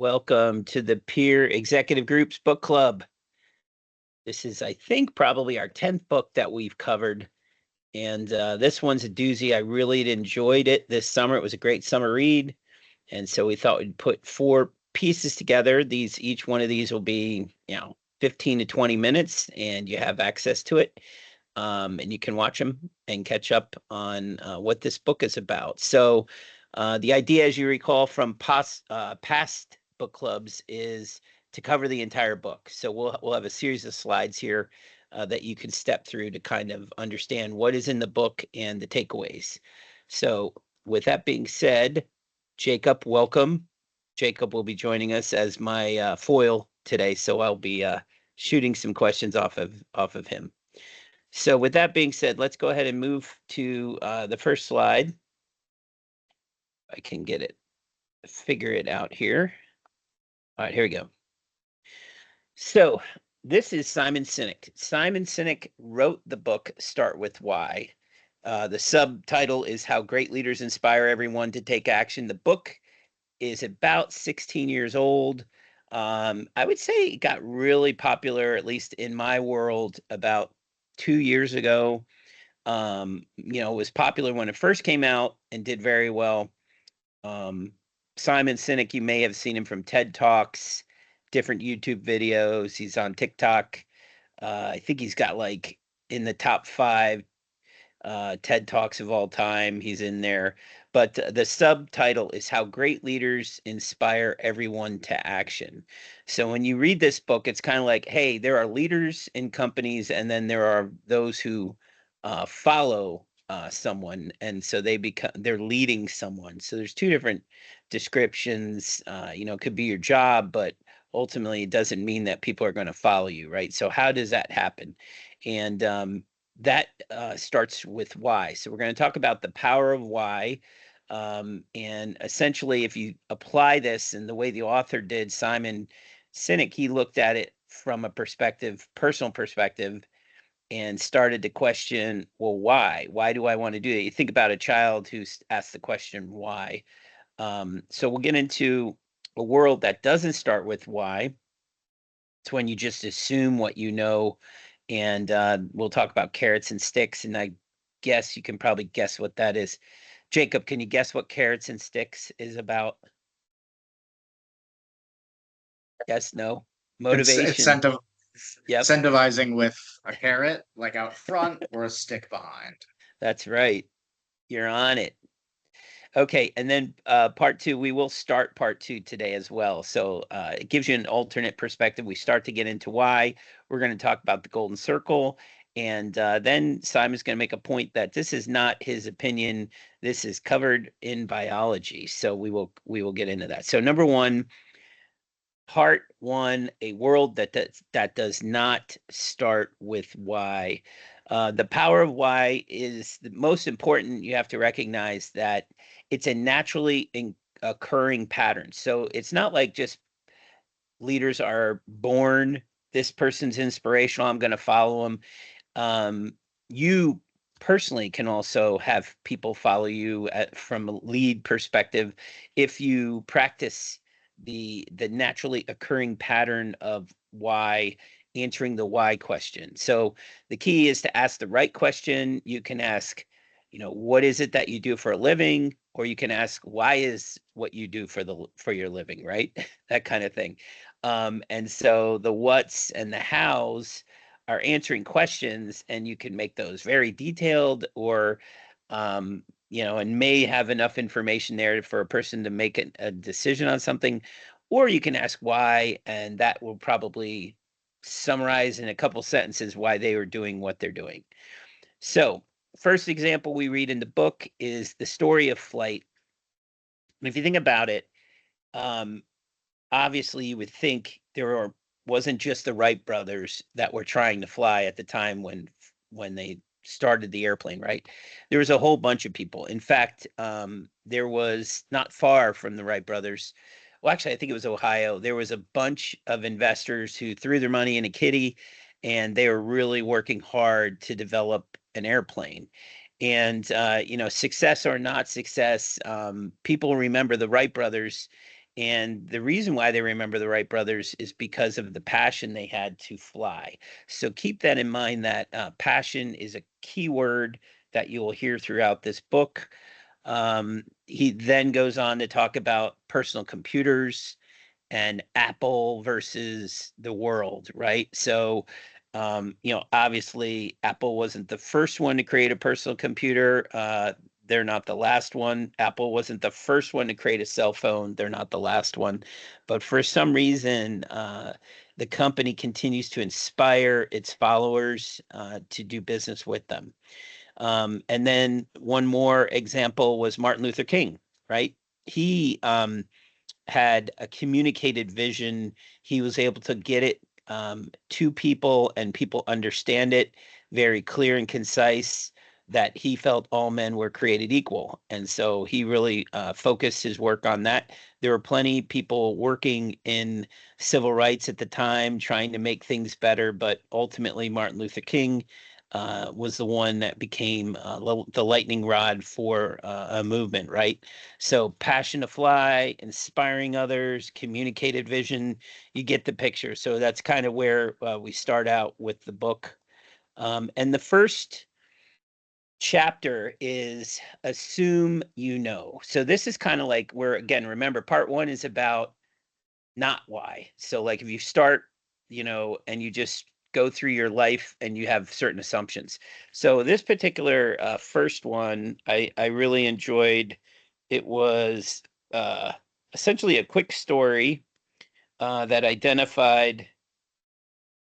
Welcome to the Peer Executive Group's Book Club. This is, I think, probably our 10th book that we've covered. And this one's a doozy. I really enjoyed it this summer. It was a great summer read. And so we thought we'd put 4 pieces together. Each one of these will be, 15 to 20 minutes, and you have access to it. And you can watch them and catch up on what this book is about. So the idea, as you recall from past book clubs, is to cover the entire book. So we'll have a series of slides here that you can step through to kind of understand what is in the book and the takeaways. So with that being said, Jacob, welcome. Jacob will be joining us as my foil today, so I'll be shooting some questions off of him. So with that being said, let's go ahead and move to the first slide. I can figure it out here. All right, here we go. So this is Simon Sinek. Simon Sinek wrote the book Start With Why. The subtitle is How Great Leaders Inspire Everyone to Take Action. The book is about 16 years old. I would say it got really popular, at least in my world, about 2 years ago. It was popular when it first came out and did very well. Simon Sinek, you may have seen him from TED Talks, different YouTube videos. He's on TikTok. I think he's got like in the top 5 TED Talks of all time. He's in there. But the subtitle is How Great Leaders Inspire Everyone to Action. So when you read this book, it's kind of like, hey, there are leaders in companies, and then there are those who follow someone, and so they're leading someone. So there's 2 different descriptions. It could be your job, but ultimately it doesn't mean that people are going to follow you, right? So how does that happen? And that starts with why. So we're going to talk about the power of why. And essentially, if you apply this in the way the author did, Simon Sinek, he looked at it from a personal perspective, and started to question, well, why? Why do I want to do that? You think about a child who's asked the question, why? So we'll get into a world that doesn't start with why. It's when you just assume what you know. And we'll talk about carrots and sticks. And I guess you can probably guess what that is. Jacob, can you guess what carrots and sticks is about? Yes, no? It's Motivation. Yep, incentivizing with a carrot, like out front, or a stick behind. that's right. You're on it. Okay, and then part 2, we will start part 2 today as well. So it gives you an alternate perspective. We start to get into why. We're going to talk about the golden circle. And then Simon's going to make a point that this is not his opinion. This is covered in biology. So we will get into that. So number 1, part 1, a world that does not start with why. The power of why is the most important. You have to recognize that it's a naturally occurring pattern. So it's not like just leaders are born, this person's inspirational, I'm going to follow him. You personally can also have people follow you from a lead perspective if you practice the naturally occurring pattern of why, answering the why question. So the key is to ask the right question. You can ask, what is it that you do for a living? Or you can ask, why is what you do for your living, right? That kind of thing. And so the what's and the how's are answering questions, and you can make those very detailed, or and may have enough information there for a person to make a decision on something. Or you can ask why, and that will probably summarize in a couple sentences why they are doing what they're doing. So first example we read in the book is the story of flight. And if you think about it, um, obviously you would think wasn't just the Wright brothers that were trying to fly at the time when they started the airplane, right? There was a whole bunch of people. In fact, there was, not far from the Wright brothers, well, actually, I think it was Ohio, there was a bunch of investors who threw their money in a kitty, and they were really working hard to develop an airplane. And success or not success, people remember the Wright brothers And the reason why they remember the Wright brothers is because of the passion they had to fly. So keep that in mind, that passion is a key word that you will hear throughout this book. He then goes on to talk about personal computers and Apple versus the world, right? So, obviously, Apple wasn't the first one to create a personal computer. They're not the last one. Apple wasn't the first one to create a cell phone. They're not the last one. But for some reason, the company continues to inspire its followers to do business with them. And then one more example was Martin Luther King, right? He had a communicated vision. He was able to get it to people, and people understand it very clear and concise, that he felt all men were created equal. And so he really focused his work on that. There were plenty of people working in civil rights at the time trying to make things better, but ultimately Martin Luther King was the one that became the lightning rod for a movement, right? So passion to fly, inspiring others, communicated vision, you get the picture. So that's kind of where we start out with the book. And the first chapter is assume you know. So this is kind of like where, again, remember, part one is about not why. So like if you start, and you just go through your life and you have certain assumptions. So this particular first one, I really enjoyed. It was uh, essentially a quick story that identified.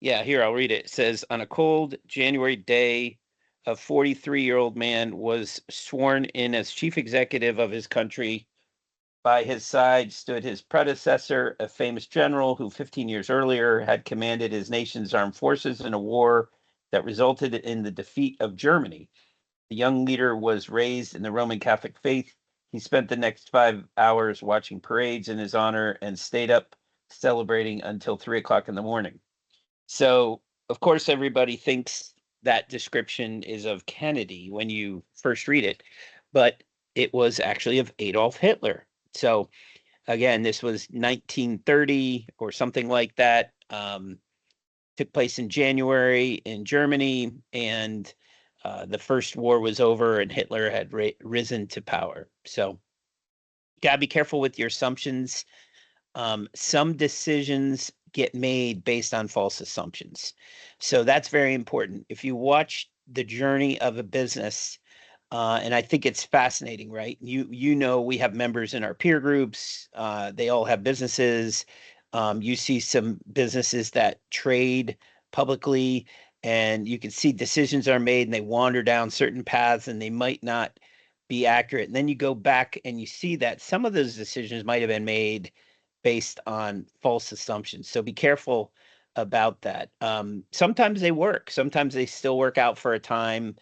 Yeah, here I'll read it. It says, on a cold January day, a 43-year-old man was sworn in as chief executive of his country. By his side stood his predecessor, a famous general who 15 years earlier had commanded his nation's armed forces in a war that resulted in the defeat of Germany. The young leader was raised in the Roman Catholic faith. He spent the next 5 hours watching parades in his honor and stayed up celebrating until 3 o'clock in the morning. So, of course, everybody thinks that description is of Kennedy when you first read it, but it was actually of Adolf Hitler. So, again, this was 1930 or something like that. Took place in January in Germany, and the first war was over, and Hitler had risen to power. So, gotta be careful with your assumptions. Some decisions get made based on false assumptions. So that's very important. If you watch the journey of a business, and I think it's fascinating, right? We have members in our peer groups. They all have businesses. You see some businesses that trade publicly, and you can see decisions are made, and they wander down certain paths, and they might not be accurate. And then you go back and you see that some of those decisions might have been made based on false assumptions. So be careful about that. Sometimes they work. Sometimes they still work out for a time.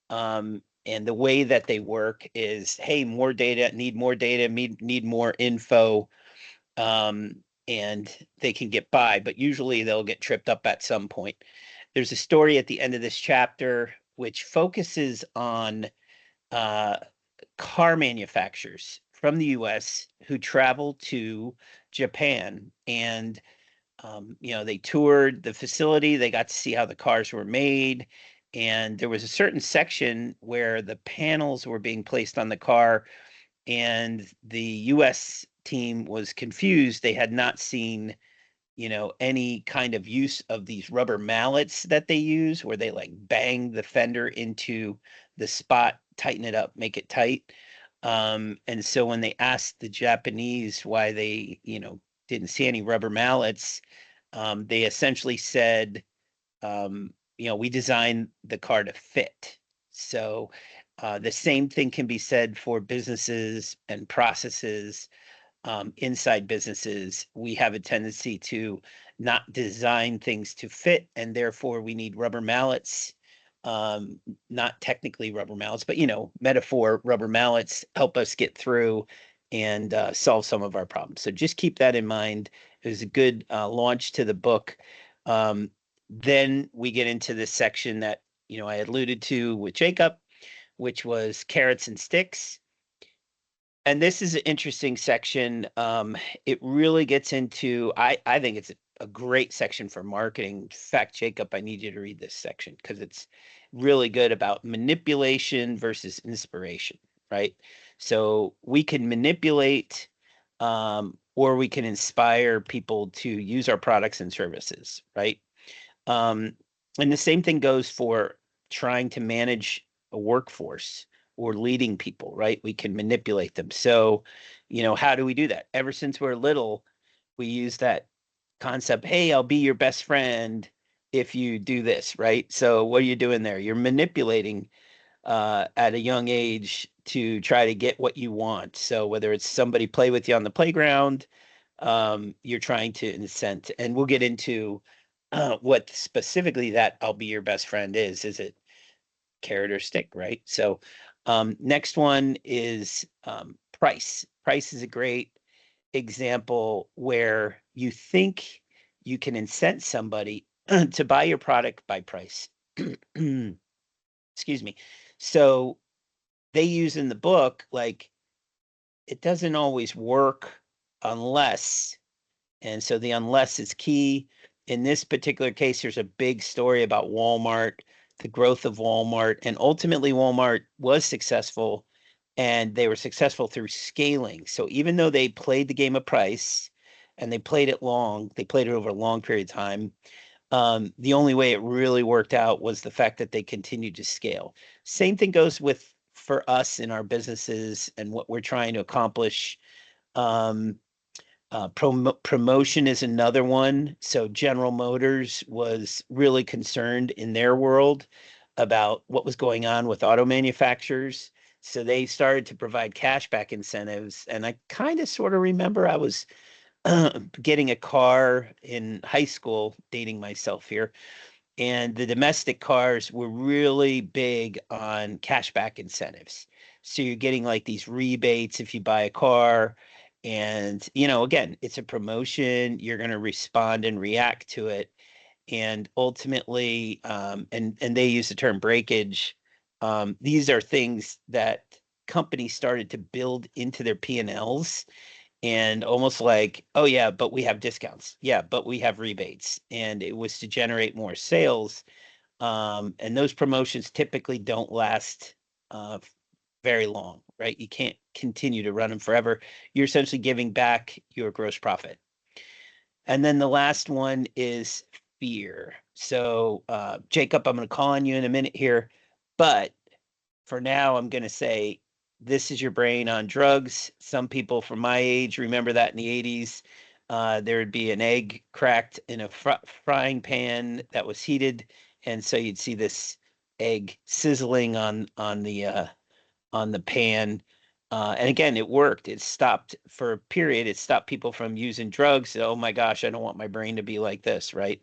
And the way that they work is, hey, more data, need more info, and they can get by, but usually they'll get tripped up at some point. There's a story at the end of this chapter which focuses on uh, car manufacturers from the US who travel to Japan, and they toured the facility, they got to see how the cars were made, and there was a certain section where the panels were being placed on the car, and the US team was confused. They had not seen, any kind of use of these rubber mallets that they use where they like bang the fender into the spot, tighten it up, make it tight. And so when they asked the Japanese why they, didn't see any rubber mallets, they essentially said, we designed the car to fit. So the same thing can be said for businesses and processes. Inside businesses, we have a tendency to not design things to fit, and therefore we need rubber mallets. Not technically rubber mallets, but metaphor rubber mallets help us get through and solve some of our problems. So just keep that in mind. It was a good launch to the book. Um, then we get into this section that I alluded to with Jacob, which was carrots and sticks. and this is an interesting section. It really gets into, I think it's a great section for marketing. In fact, Jacob, I need you to read this section because it's really good about manipulation versus inspiration, right? So we can manipulate, or we can inspire people to use our products and services, right? Um, and the same thing goes for trying to manage a workforce or leading people, right? We can manipulate them. So, how do we do that? Ever since we're little, we use that concept, hey, I'll be your best friend if you do this, right? So what are you doing there? You're manipulating at a young age to try to get what you want. So whether it's somebody play with you on the playground, you're trying to incent, and we'll get into what specifically that I'll be your best friend is. Is it carrot or stick, right? So next one is price. Price is a great example where you think you can incent somebody to buy your product by price. Excuse me. So they use in the book, like, it doesn't always work unless, and so the unless is key. In this particular case, there's a big story about Walmart, the growth of Walmart, and ultimately Walmart was successful, and they were successful through scaling. So even though they played the game of price and they played it over a long period of time, the only way it really worked out was the fact that they continued to scale. Same thing goes with for us in our businesses and what we're trying to accomplish. Um, Promotion is another one. So General Motors was really concerned in their world about what was going on with auto manufacturers. So they started to provide cashback incentives. And I kind of sort of remember I was getting a car in high school, dating myself here, and the domestic cars were really big on cashback incentives. So you're getting like these rebates if you buy a car. And, again, it's a promotion. You're going to respond and react to it. And ultimately, and they use the term breakage. These are things that companies started to build into their P&Ls, and almost like, oh yeah, but we have discounts. Yeah, but we have rebates. And it was to generate more sales. And those promotions typically don't last very long, right? You can't continue to run them forever. You're essentially giving back your gross profit. And then the last one is fear. So, Jacob, I'm going to call on you in a minute here, but for now, I'm going to say this is your brain on drugs. Some people from my age remember that in the 80s. There would be an egg cracked in a frying pan that was heated. And so you'd see this egg sizzling on the pan. And again, it worked. It stopped for a period. It stopped people from using drugs. Oh my gosh, I don't want my brain to be like this, right?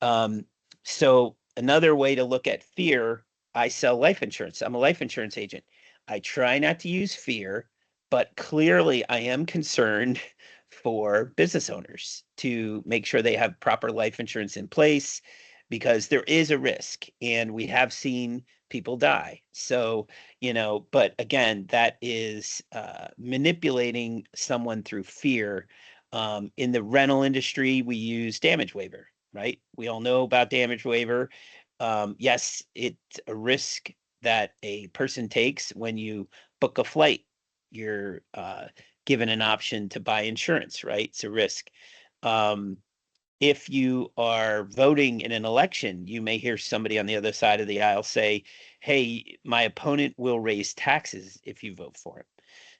Um, so another way to look at fear, I sell life insurance. I'm a life insurance agent. I try not to use fear, but clearly I am concerned for business owners to make sure they have proper life insurance in place because there is a risk and we have seen people die. So, but again, that is manipulating someone through fear. In the rental industry, we use damage waiver, right? We all know about damage waiver. Yes, it's a risk that a person takes when you book a flight. You're given an option to buy insurance, right? It's a risk. Um, if you are voting in an election, you may hear somebody on the other side of the aisle say, hey, my opponent will raise taxes if you vote for him.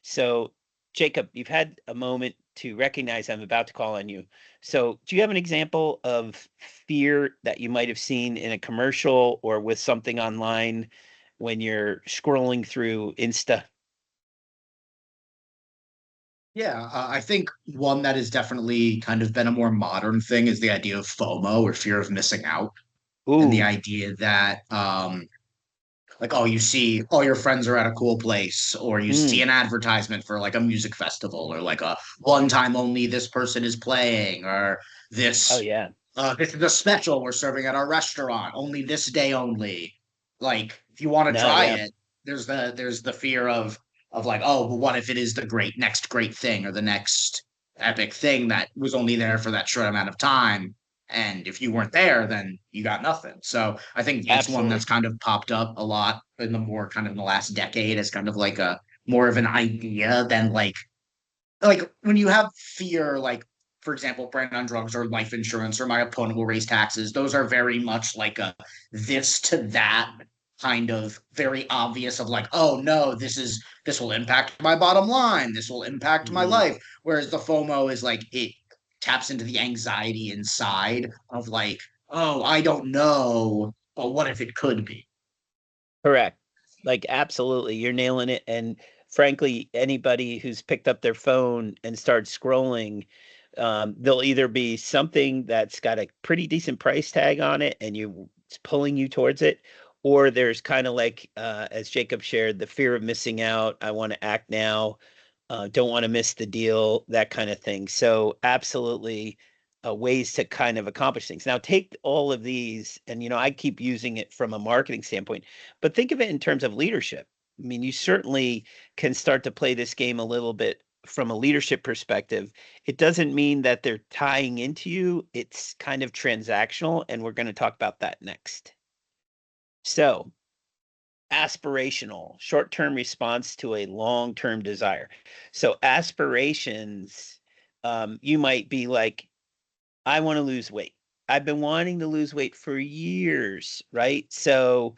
So, Jacob, you've had a moment to recognize I'm about to call on you. So, do you have an example of fear that you might have seen in a commercial or with something online when you're scrolling through Insta? Yeah, I think one that has definitely kind of been a more modern thing is the idea of FOMO, or fear of missing out, and the Ooh, idea that like, oh, you see all your friends are at a cool place, or you see mm, an advertisement for like a music festival, or like a one time only this person is playing, or oh this yeah, this is a special we're serving at our restaurant, only this day only. Like, if you want to no, try yeah, it, there's the fear of, of like, oh, but what if it is the next great thing or the next epic thing that was only there for that short amount of time? And if you weren't there, then you got nothing. So I think it's one Absolutely. that's kind of popped up a lot in the more kind of in the last decade as kind of like a more of an idea than like when you have fear, like for example, brand on drugs or life insurance or my opponent will raise taxes, those are very much like a this to that kind of very obvious of like, oh no, this will impact my bottom line, this will impact my Hmm. life. Whereas the FOMO is like it taps into the anxiety inside of like, oh, I don't know, but what if it could be? Correct. Like absolutely, you're nailing it. And frankly, anybody who's picked up their phone and started scrolling, there'll either be something that's got a pretty decent price tag on it and it's pulling you towards it, or there's kind of like as Jacob shared, the fear of missing out. I want to act now, don't want to miss the deal, that kind of thing. So absolutely ways to kind of accomplish things. Now take all of these, and I keep using it from a marketing standpoint, but think of it in terms of leadership. I mean, you certainly can start to play this game a little bit from a leadership perspective. It doesn't mean that they're tying into you. It's kind of transactional, and we're going to talk about that next. So, aspirational, short-term response to a long-term desire. So, aspirations, you might be like, I want to lose weight. I've been wanting to lose weight for years, right? So,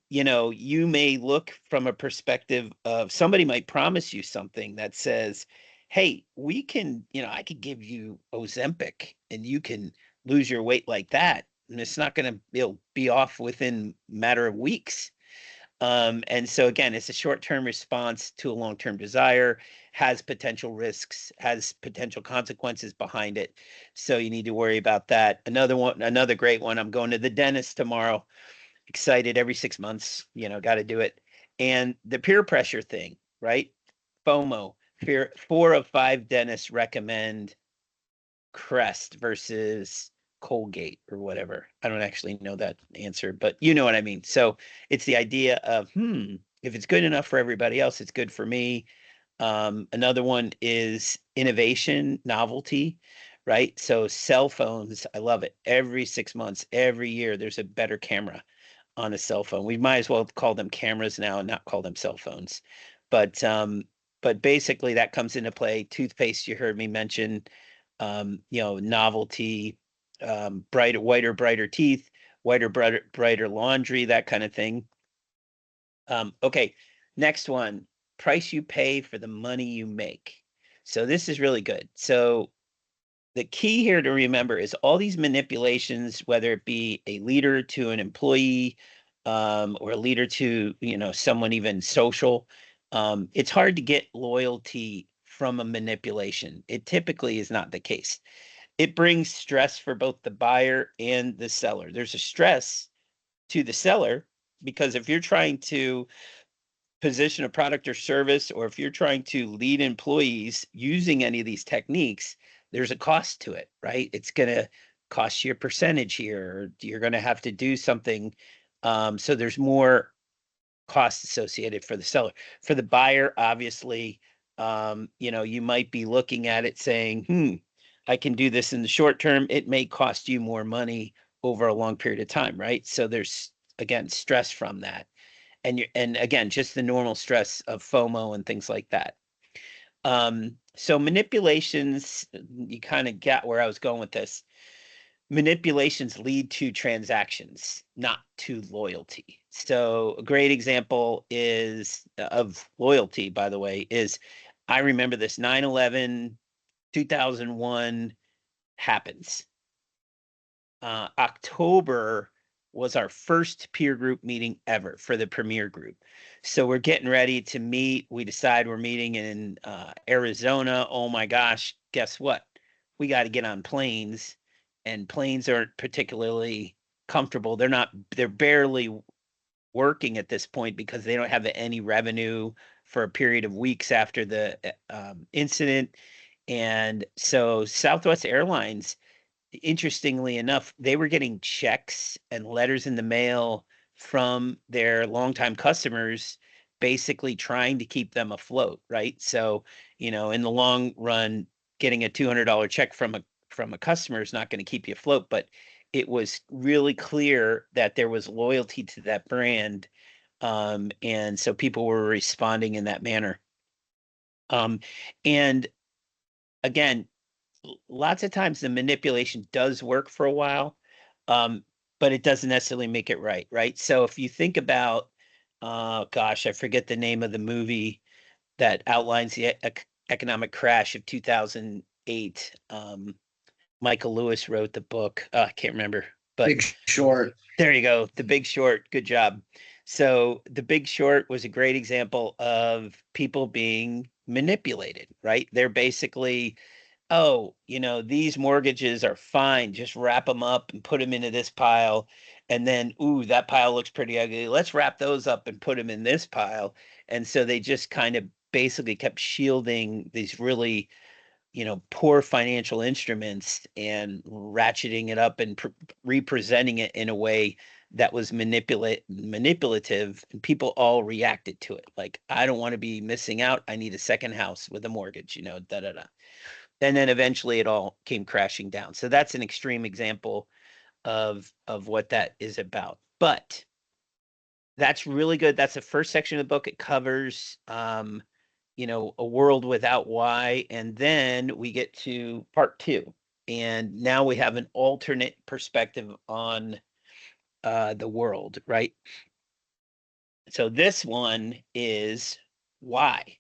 you may look from a perspective of somebody might promise you something that says, hey, we can, I could give you Ozempic and you can lose your weight like that. And it's not going to, it'll be off within a matter of weeks. And so again, it's a short-term response to a long-term desire, has potential risks, has potential consequences behind it. So you need to worry about that. Another one, another great one. I'm going to the dentist tomorrow. Excited every 6 months, got to do it. And the peer pressure thing, right? FOMO. Fear, 4 of 5 dentists recommend Crest versus Colgate or whatever. I don't actually know that answer, but you know what I mean. So it's the idea of, if it's good enough for everybody else, it's good for me. Another one is innovation, novelty, right? So cell phones, I love it. Every 6 months, every year, there's a better camera on a cell phone. We might as well call them cameras now and not call them cell phones. But basically that comes into play. Toothpaste, you heard me mention, novelty, brighter, whiter, brighter teeth, whiter, brighter laundry, that kind of thing. Okay, next one, price you pay for the money you make. So this is really good. So the key here to remember is all these manipulations, whether it be a leader to an employee, or a leader to, someone even social, it's hard to get loyalty from a manipulation. It typically is not the case. It brings stress for both the buyer and the seller. There's a stress to the seller because if you're trying to position a product or service, or if you're trying to lead employees using any of these techniques, there's a cost to it, right? It's going to cost you a percentage here, or you're going to have to do something. So there's more cost associated for the seller. For the buyer, obviously, you might be looking at it saying, I can do this in the short term. It may cost you more money over a long period of time, right? So there's, again, stress from that, and again, just the normal stress of FOMO and things like that. So manipulations, you kind of get where I was going with this. Manipulations lead to transactions, not to loyalty. So a great example is of loyalty, by the way, is I remember this 9/11, 2001 happens. October was our first peer group meeting ever for the Premier Group. So we're getting ready to meet. We decide we're meeting in Arizona. Oh my gosh, guess what? We got to get on planes, and planes aren't particularly comfortable. They're barely working at this point because they don't have any revenue for a period of weeks after the incident. And so Southwest Airlines, interestingly enough, they were getting checks and letters in the mail from their longtime customers basically trying to keep them afloat, right? So, in the long run, getting a $200 check from a customer is not going to keep you afloat, but it was really clear that there was loyalty to that brand, and so people were responding in that manner. And again, lots of times the manipulation does work for a while, um, but it doesn't necessarily make it right, right? So if you think about, gosh, I forget the name of the movie that outlines the economic crash of 2008. Michael Lewis wrote the book. I can't remember, but Big Short. there you go. The Big Short. Good job. So The Big Short was a great example of people being manipulated, right? They're basically, oh, these mortgages are fine. Just wrap them up and put them into this pile. And then, ooh, that pile looks pretty ugly. Let's wrap those up and put them in this pile. And so they just kind of basically kept shielding these really, poor financial instruments and ratcheting it up and representing it in a way that was manipulative, and people all reacted to it. Like, I don't want to be missing out. I need a second house with a mortgage, da da da. And then eventually it all came crashing down. So that's an extreme example of what that is about. But that's really good. That's the first section of the book. It covers a world without why, and then we get to part 2. And now we have an alternate perspective on the world, right? So this one is why.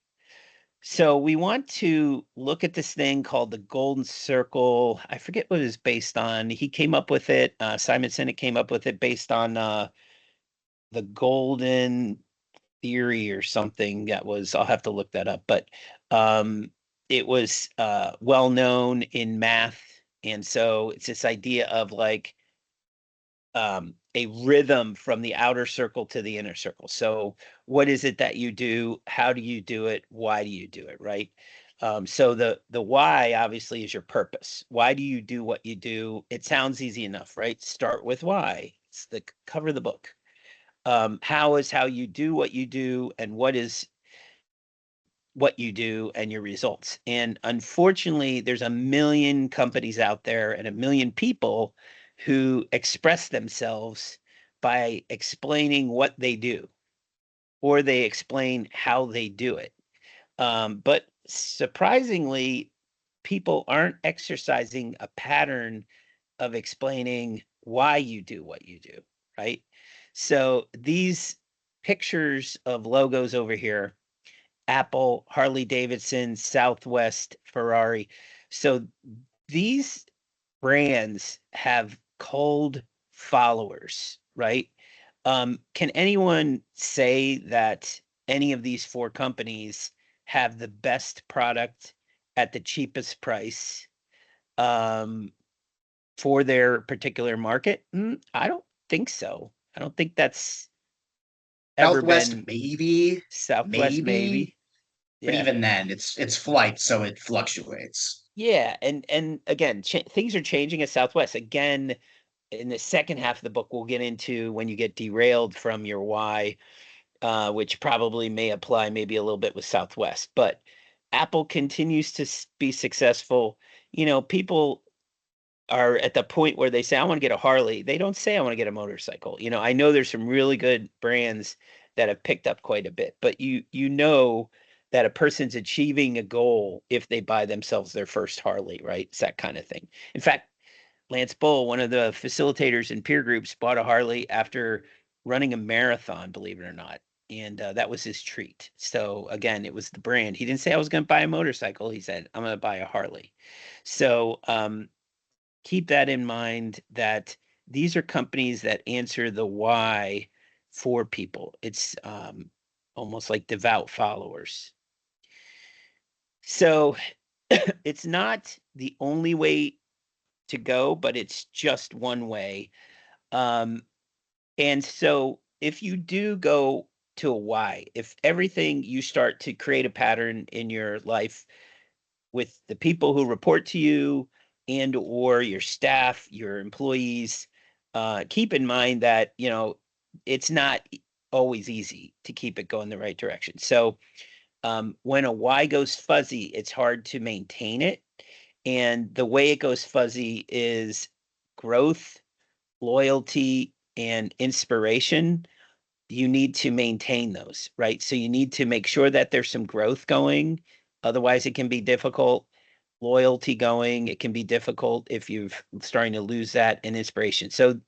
So we want to look at this thing called the Golden Circle. I forget what it was based on. He came up with it. Simon Sinek came up with it based on the Golden Theory or something. I'll have to look that up, but it was well known in math. And so it's this idea of like a rhythm from the outer circle to the inner circle. So what is it that you do? How do you do it? Why do you do it? Right. So the why obviously is your purpose. Why do you do what you do? It sounds easy enough, right? Start with why. It's the cover of the book. How is how you do what you do, and what is what you do and your results. And unfortunately, there's a million companies out there and a million people who express themselves by explaining what they do, or they explain how they do it. But surprisingly, people aren't exercising a pattern of explaining why you do what you do, right? So these pictures of logos over here: Apple, Harley Davidson, Southwest, Ferrari. So these brands have cold followers, right? Can anyone say that any of these 4 companies have the best product at the cheapest price for their particular market? I don't think so. I don't think that's ever Southwest, been. maybe, Southwest, maybe, maybe. but Yeah. even then, it's flight, so it fluctuates. Yeah, and again, things are changing at Southwest. Again, in the second half of the book, we'll get into when you get derailed from your why, which probably may apply maybe a little bit with Southwest. But Apple continues to be successful. People are at the point where they say, I want to get a Harley. They don't say, I want to get a motorcycle. I know there's some really good brands that have picked up quite a bit, but you know that a person's achieving a goal if they buy themselves their first Harley, right? It's that kind of thing. In fact, Lance Bull, one of the facilitators in peer groups, bought a Harley after running a marathon, believe it or not. And that was his treat. So again, it was the brand. He didn't say I was going to buy a motorcycle. He said, I'm going to buy a Harley. So keep that in mind, that these are companies that answer the why for people. It's almost like devout followers. So it's not the only way to go, but it's just one way. Um, and so if you do go to a why, if everything you start to create a pattern in your life with the people who report to you and or your staff, your employees, keep in mind that, it's not always easy to keep it going the right direction. So when a why goes fuzzy, it's hard to maintain it. And the way it goes fuzzy is growth, loyalty, and inspiration. You need to maintain those, right? So you need to make sure that there's some growth going. Otherwise, it can be difficult. Loyalty going, it can be difficult if you're starting to lose that, and inspiration. So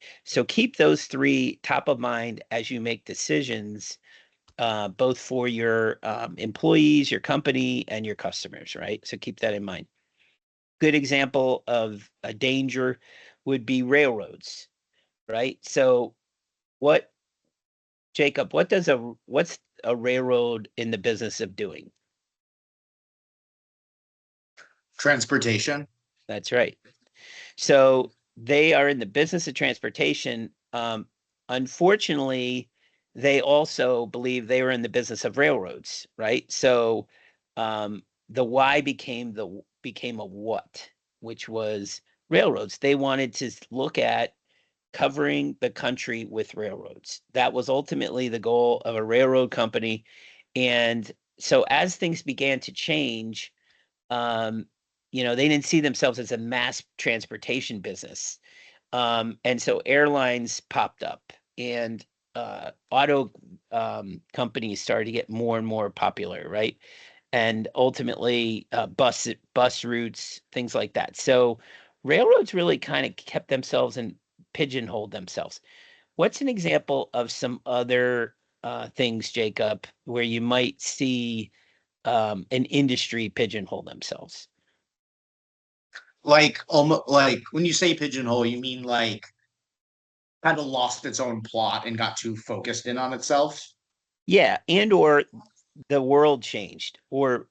keep those three top of mind as you make decisions, both for your employees, your company, and your customers, right? So keep that in mind. Good example of a danger would be railroads, right? So what, Jacob, what's a railroad in the business of doing? Transportation. That's right. So they are in the business of transportation. Unfortunately, they also believe they were in the business of railroads, right? So the why became a what, which was railroads. They wanted to look at covering the country with railroads. That was ultimately the goal of a railroad company. And so as things began to change, um, they didn't see themselves as a mass transportation business. And so airlines popped up, and auto companies started to get more and more popular, right? And ultimately, bus routes, things like that. So railroads really kind of kept themselves and pigeonholed themselves. What's an example of some other things, Jacob, where you might see an industry pigeonhole themselves? Like almost like when you say pigeonhole, you mean like kind of lost its own plot and got too focused in on itself. Yeah, and or the world changed, or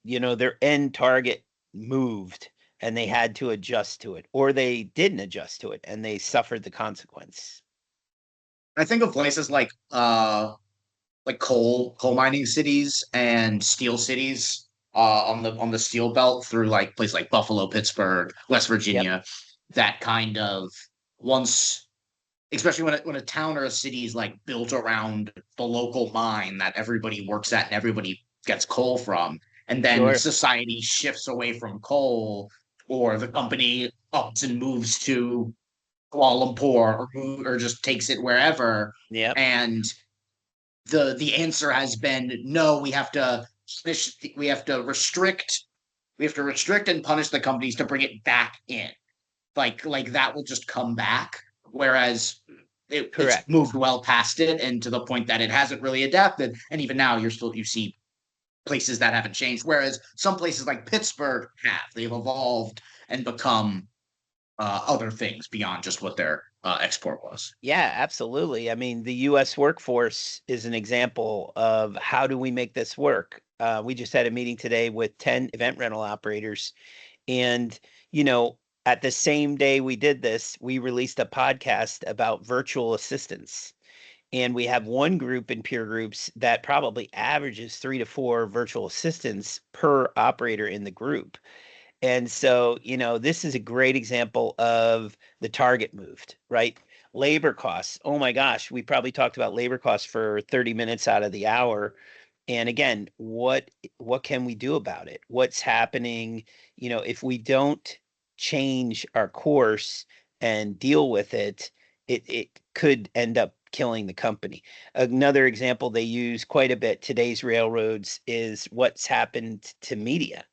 their end target moved and they had to adjust to it, or they didn't adjust to it and they suffered the consequence. I think of places like coal mining cities and steel cities on the steel belt through like places like Buffalo, Pittsburgh, West Yep, Virginia, that kind of once, especially when a town or a city is like built around the local mine that everybody works at and everybody gets coal from, and then sure. society shifts away from coal, or the company ups and moves to Kuala Lumpur, or just takes it wherever, Yep, and the answer has been no, we have to restrict and punish the companies to bring it back in, like that will just come back, whereas it's correct. moved well past it, and to the point that it hasn't really adapted, and even now you see places that haven't changed, whereas some places like Pittsburgh they've evolved and become other things beyond just what their export was. Yeah, absolutely. I mean, the US workforce is an example of how do we make this work. We just had a meeting today with 10 event rental operators. And, you know, at the same day we did this, we released a podcast about virtual assistants. And we have one group in peer groups that probably averages 3 to 4 virtual assistants per operator in the group. And so, this is a great example of the target moved, right? Labor costs. Oh my gosh, we probably talked about labor costs for 30 minutes out of the hour. And again, what can we do about it? What's happening? If we don't change our course and deal with it, it could end up killing the company. Another example they use quite a bit, today's railroads, is what's happened to media,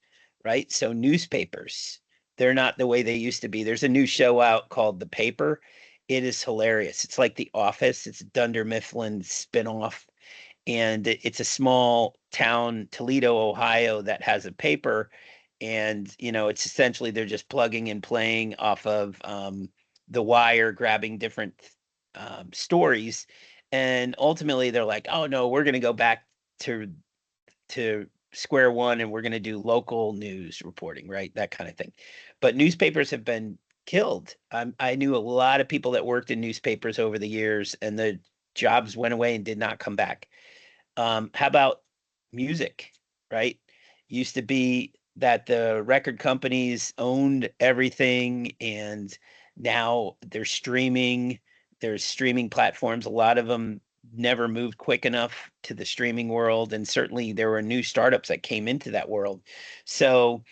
right? So newspapers, they're not the way they used to be. There's a new show out called The Paper. It is hilarious. It's like The Office. It's Dunder Mifflin's spinoff, and it's a small town, Toledo, Ohio, that has a paper. And it's essentially they're just plugging and playing off of the wire, grabbing different stories, and ultimately they're like, oh no, we're going to go back to square one and we're going to do local news reporting, right? That kind of thing. But newspapers have been killed. I knew a lot of people that worked in newspapers over the years, and the jobs went away and did not come back. How about music, right? Used to be that the record companies owned everything, and now they're streaming. There's streaming platforms. A lot of them never moved quick enough to the streaming world. And certainly there were new startups that came into that world. So,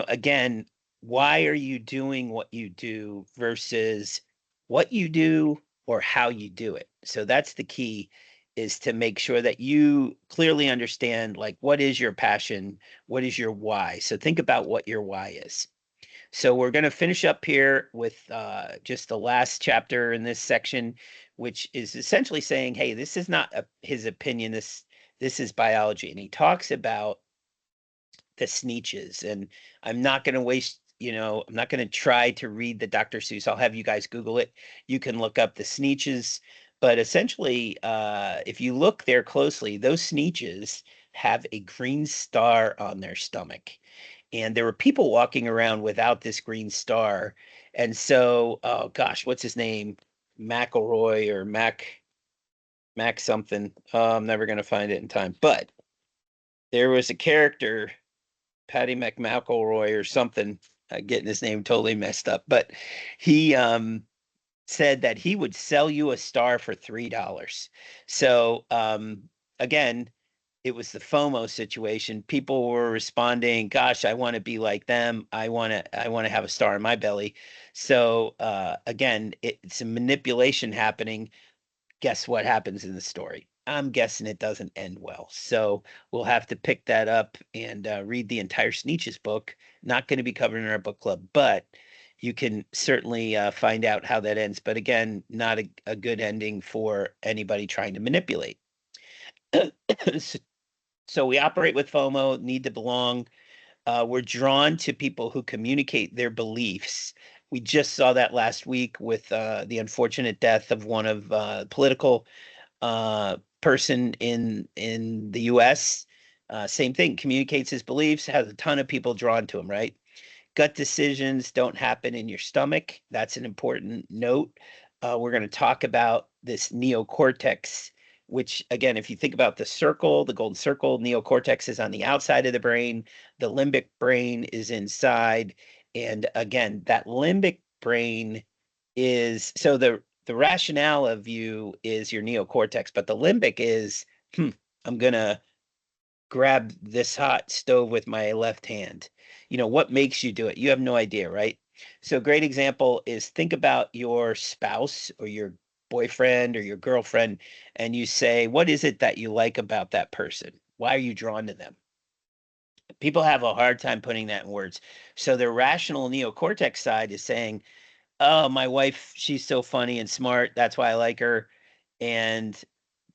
again, why are you doing what you do versus what you do or how you do it? So that's the key, is to make sure that you clearly understand, like, what is your passion? What is your why? So think about what your why is. So we're going to finish up here with just the last chapter in this section, which is essentially saying, hey, this is not his opinion. This is biology. And he talks about the Sneetches. And I'm not going to waste, I'm not going to try to read the Dr. Seuss. I'll have you guys Google it. You can look up the Sneetches. But essentially, if you look there closely, those Sneetches have a green star on their stomach. And there were people walking around without this green star. And so, oh gosh, what's his name? McElroy or Mac something. I'm never going to find it in time. But there was a character, Patty McMcElroy or something, getting his name totally messed up. But he said that he would sell you a star for $3. So again, it was the FOMO situation. People were responding, "Gosh, I want to be like them. I want to have a star in my belly." So again, it's a manipulation happening. Guess what happens in the story? I'm guessing it doesn't end well. So we'll have to pick that up and read the entire Sneetches book. Not going to be covered in our book club, but you can certainly find out how that ends. But again, not a good ending for anybody trying to manipulate. So we operate with FOMO, need to belong. We're drawn to people who communicate their beliefs. We just saw that last week with the unfortunate death of one of political person in the U.S. Same thing, communicates his beliefs, has a ton of people drawn to him, right? Gut decisions don't happen in your stomach. That's an important note. We're going to talk about this neocortex, which, again, if you think about the circle, the golden circle, neocortex is on the outside of the brain, the limbic brain is inside. And again, that limbic brain is so the rationale of you is your neocortex, but the limbic is, I'm going to grab this hot stove with my left hand. What makes you do it? You have no idea, right? So a great example is, think about your spouse or your boyfriend or your girlfriend, and you say, what is it that you like about that person? Why are you drawn to them? People have a hard time putting that in words. So the rational neocortex side is saying, oh, my wife, she's so funny and smart. That's why I like her. And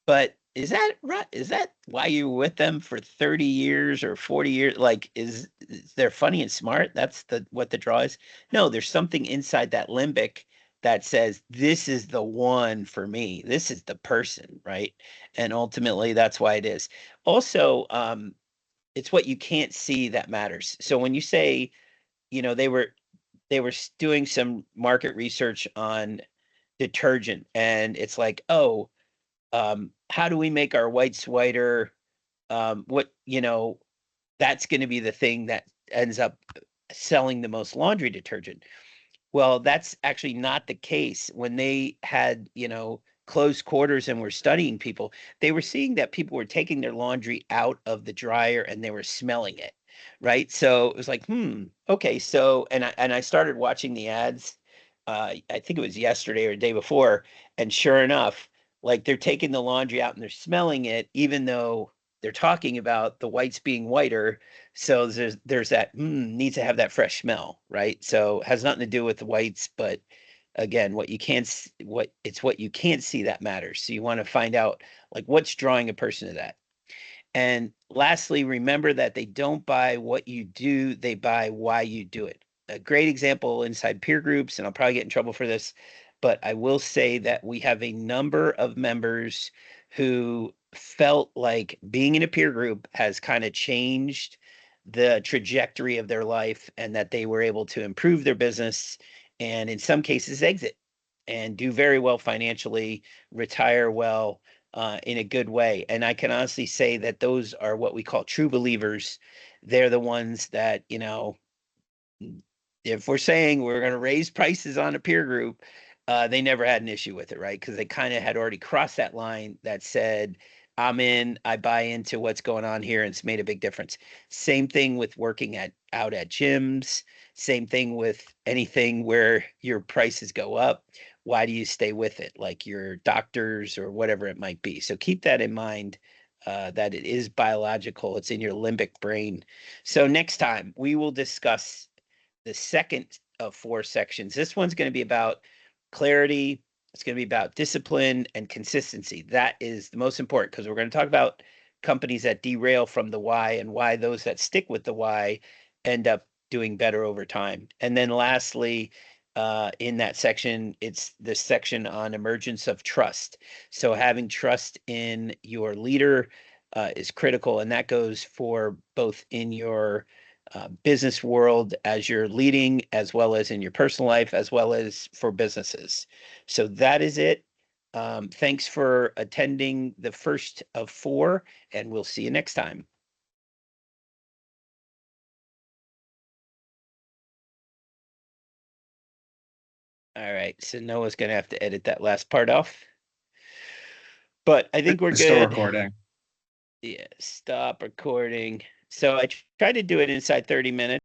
but is that right? Is that why you were with them for 30 years or 40 years? Like, is they're funny and smart? That's what the draw is? No, there's something inside that limbic that says, this is the one for me. This is the person, right? And ultimately, that's why it is. Also, it's what you can't see that matters. So when you say, they were doing some market research on detergent, and it's like, oh, how do we make our whites whiter? What, that's going to be the thing that ends up selling the most laundry detergent. Well, that's actually not the case. When they had, close quarters and were studying people, they were seeing that people were taking their laundry out of the dryer and they were smelling it, right? So it was like, okay. So, and I started watching the ads. I think it was yesterday or the day before, and sure enough, like, they're taking the laundry out and they're smelling it, even though they're talking about the whites being whiter. So there's that needs to have that fresh smell, right? So it has nothing to do with the whites, but again, what you can't what you can't see that matters. So you want to find out, like, what's drawing a person to that. And lastly, remember that they don't buy what you do, they buy why you do it. A great example inside peer groups, and I'll probably get in trouble for this, but I will say that we have a number of members who felt like being in a peer group has kind of changed the trajectory of their life, and that they were able to improve their business and in some cases exit and do very well financially, retire well, in a good way. And I can honestly say that those are what we call true believers. They're the ones that, if we're saying we're going to raise prices on a peer group, they never had an issue with it, right? Because they kind of had already crossed that line that said, I'm in, I buy into what's going on here, and it's made a big difference. Same thing with working out at gyms, same thing with anything where your prices go up. Why do you stay with it? Like your doctors or whatever it might be. So keep that in mind. That it is biological, it's in your limbic brain. So next time we will discuss the second of 4 sections. This one's going to be about clarity. It's going to be about discipline and consistency. That is the most important because we're going to talk about companies that derail from the why and why those that stick with the why end up doing better over time. And then lastly, in that section, it's the section on emergence of trust. So having trust in your leader is critical, and that goes for both in your business world as you're leading, as well as in your personal life, as well as for businesses. So that is it. Thanks for attending the first of 4, and we'll see you next time. All right, so Noah's gonna have to edit that last part off, but I think we're It's still good. recording. Yeah, stop recording. So I tried to do it inside 30 minutes.